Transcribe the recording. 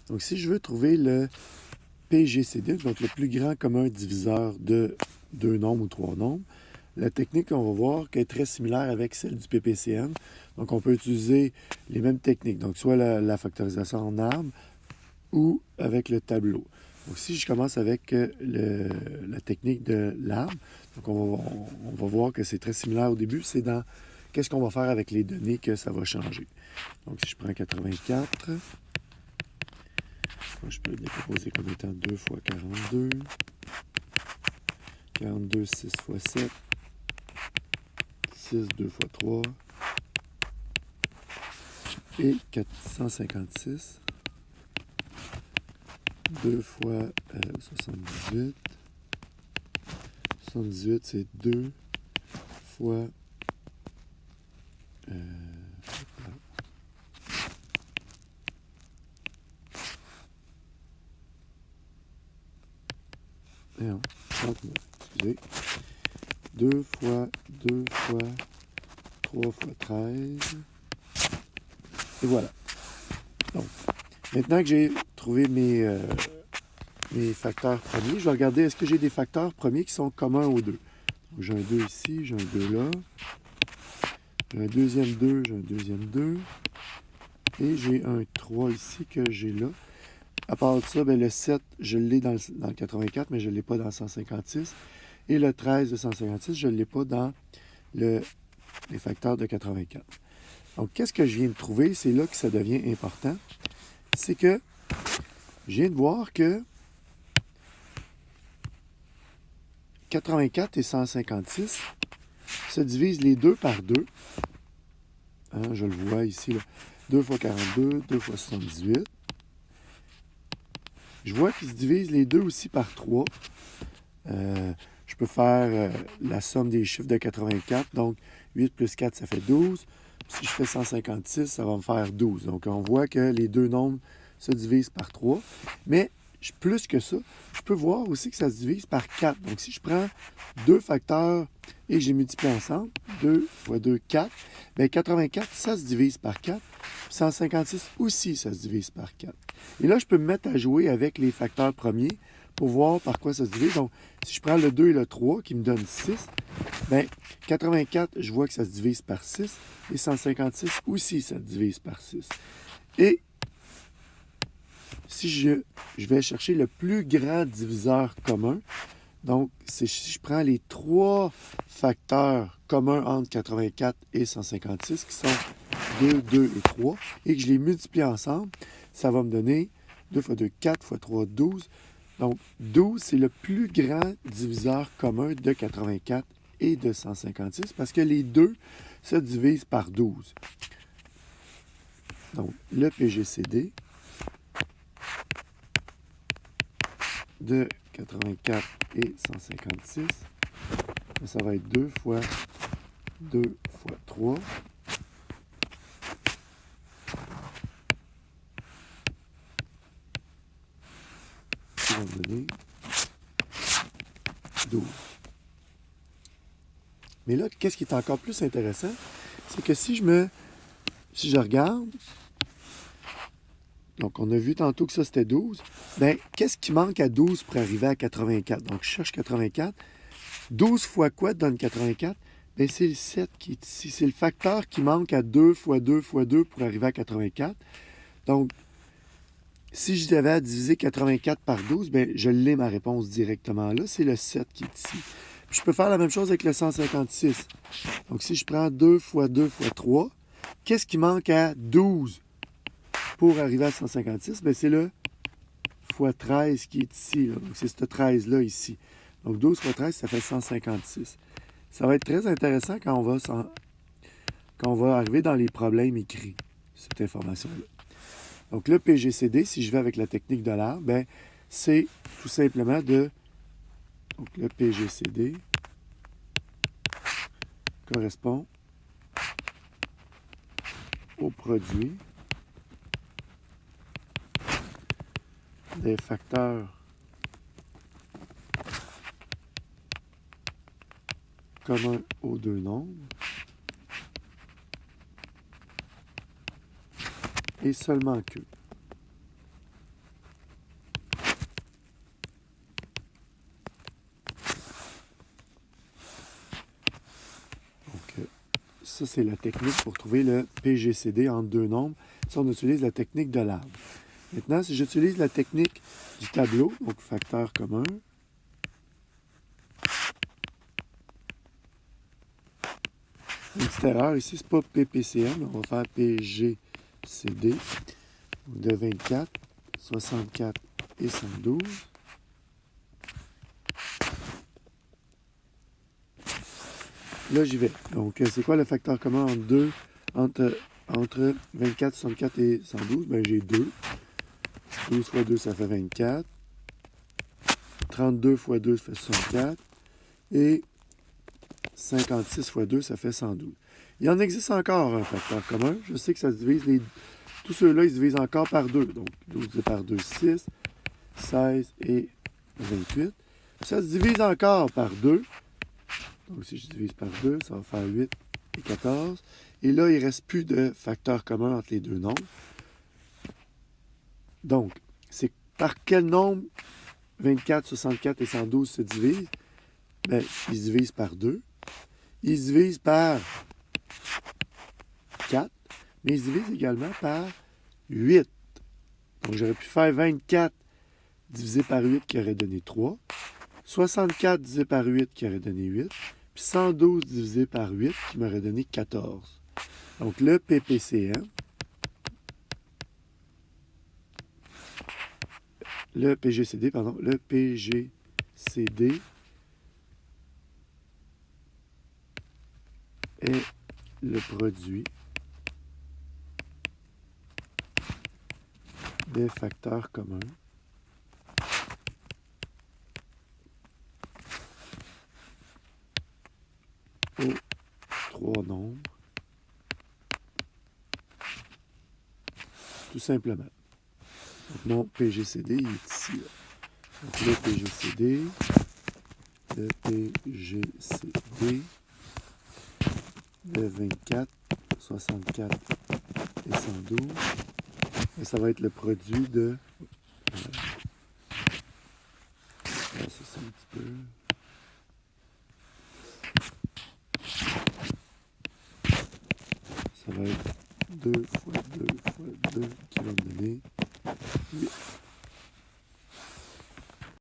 Donc, si je veux trouver le PGCD, donc le plus grand commun diviseur de deux nombres ou trois nombres, la technique, on va voir qu'elle est très similaire avec celle du PPCM. Donc, on peut utiliser les mêmes techniques, donc soit la factorisation en arbre ou avec le tableau. Donc, si je commence avec la technique de l'arbre, donc on va voir que c'est très similaire au début. C'est dans qu'est-ce qu'on va faire avec les données que ça va changer. Donc, si je prends 84, je peux le décomposer comme étant 2 fois 42, 42, 6 fois 7, 6, 2 fois 3, et 456, 2 fois 78. 78, c'est 2 fois... non, 39, excusez. 2 fois 2 fois 3 fois 13. Et voilà. Donc, maintenant que j'ai trouvé mes facteurs premiers, je vais regarder est-ce que j'ai des facteurs premiers qui sont communs aux deux. Donc, j'ai un 2 ici, j'ai un 2 là. J'ai un deuxième 2, j'ai un deuxième 2. Et j'ai un 3 ici que j'ai là. À part de ça, le 7, je l'ai dans le 84, mais je ne l'ai pas dans le 156. Et le 13 de 156, je ne l'ai pas dans les facteurs de 84. Donc, qu'est-ce que je viens de trouver? C'est là que ça devient important. C'est que je viens de voir que 84 et 156 se divisent les deux par 2. Hein, je le vois ici, là. 2 fois 42, 2 fois 78. Je vois qu'ils se divisent les deux aussi par 3. Je peux faire la somme des chiffres de 84. Donc, 8 plus 4, ça fait 12. Si je fais 156, ça va me faire 12. Donc, on voit que les deux nombres se divisent par 3. Mais, plus que ça, je peux voir aussi que ça se divise par 4. Donc, si je prends deux facteurs et que je les multiplie ensemble, 2 fois 2, 4, bien 84, ça se divise par 4. 156 aussi, ça se divise par 4. Et là, je peux me mettre à jouer avec les facteurs premiers pour voir par quoi ça se divise. Donc, si je prends le 2 et le 3 qui me donnent 6, bien, 84, je vois que ça se divise par 6. Et 156 aussi, ça se divise par 6. Et si je vais chercher le plus grand diviseur commun, donc si je prends les trois facteurs communs entre 84 et 156, qui sont 2, 2 et 3, et que je les multiplie ensemble, ça va me donner 2 fois 2, 4 fois 3, 12. Donc, 12, c'est le plus grand diviseur commun de 84 et de 156 parce que les deux se divisent par 12. Donc, le PGCD de 84 et 156, ça va être 2 fois 2 fois 3. Qui va me donner 12. Mais là, qu'est-ce qui est encore plus intéressant, c'est que si je regarde, donc on a vu tantôt que ça c'était 12, bien, qu'est-ce qui manque à 12 pour arriver à 84? Donc, je cherche 84. 12 fois quoi donne 84? Bien, c'est le 7 qui est ici. C'est le facteur qui manque à 2 fois 2 fois 2 pour arriver à 84. Donc, si je devais à diviser 84 par 12, bien, je l'ai ma réponse directement là. C'est le 7 qui est ici. Puis je peux faire la même chose avec le 156. Donc, si je prends 2 fois 2 fois 3, qu'est-ce qui manque à 12 pour arriver à 156? Bien, c'est le fois 13 qui est ici. Là. Donc, c'est ce 13-là ici. Donc, 12 fois 13, ça fait 156. Ça va être très intéressant quand on va arriver dans les problèmes écrits, cette information-là. Donc, le PGCD, si je vais avec la technique de l'arbre, ben, c'est tout simplement de... Donc, le PGCD correspond au produit des facteurs communs aux deux nombres et seulement que. Ça, c'est la technique pour trouver le PGCD entre deux nombres. Ça, on utilise la technique de l'arbre. Maintenant, si j'utilise la technique du tableau, donc facteur commun, une petite erreur ici, c'est pas PPCM, on va faire PGCD de 24, 64 et 112. Là, j'y vais. Donc, c'est quoi le facteur commun entre 24, 64 et 112? Ben, j'ai 2. 12 fois 2, ça fait 24. 32 fois 2, ça fait 64. Et 56 fois 2, ça fait 112. Il en existe encore un facteur commun. Je sais que ça se divise, tous ceux-là, ils se divisent encore par 2. Donc, 12 divisé par 2, 6, 16 et 28. Ça se divise encore par 2. Donc, si je divise par 2, ça va faire 8 et 14. Et là, il ne reste plus de facteur commun entre les deux nombres. Donc, c'est par quel nombre 24, 64 et 112 se divisent? Bien, ils se divisent par 2. Ils se divisent par 4, mais ils se divisent également par 8. Donc, j'aurais pu faire 24 divisé par 8 qui aurait donné 3. 64 divisé par 8 qui aurait donné 8. Puis 112 divisé par 8 qui m'aurait donné 14. Donc, le PPCM, le PGCD est le produit des facteurs communs aux trois nombres, tout simplement. Donc, mon PGCD il est ici. Là. Donc, le PGCD de 24, 64 et 112. Et ça va être le produit de... ça, c'est un petit peu... Ça va être 2 fois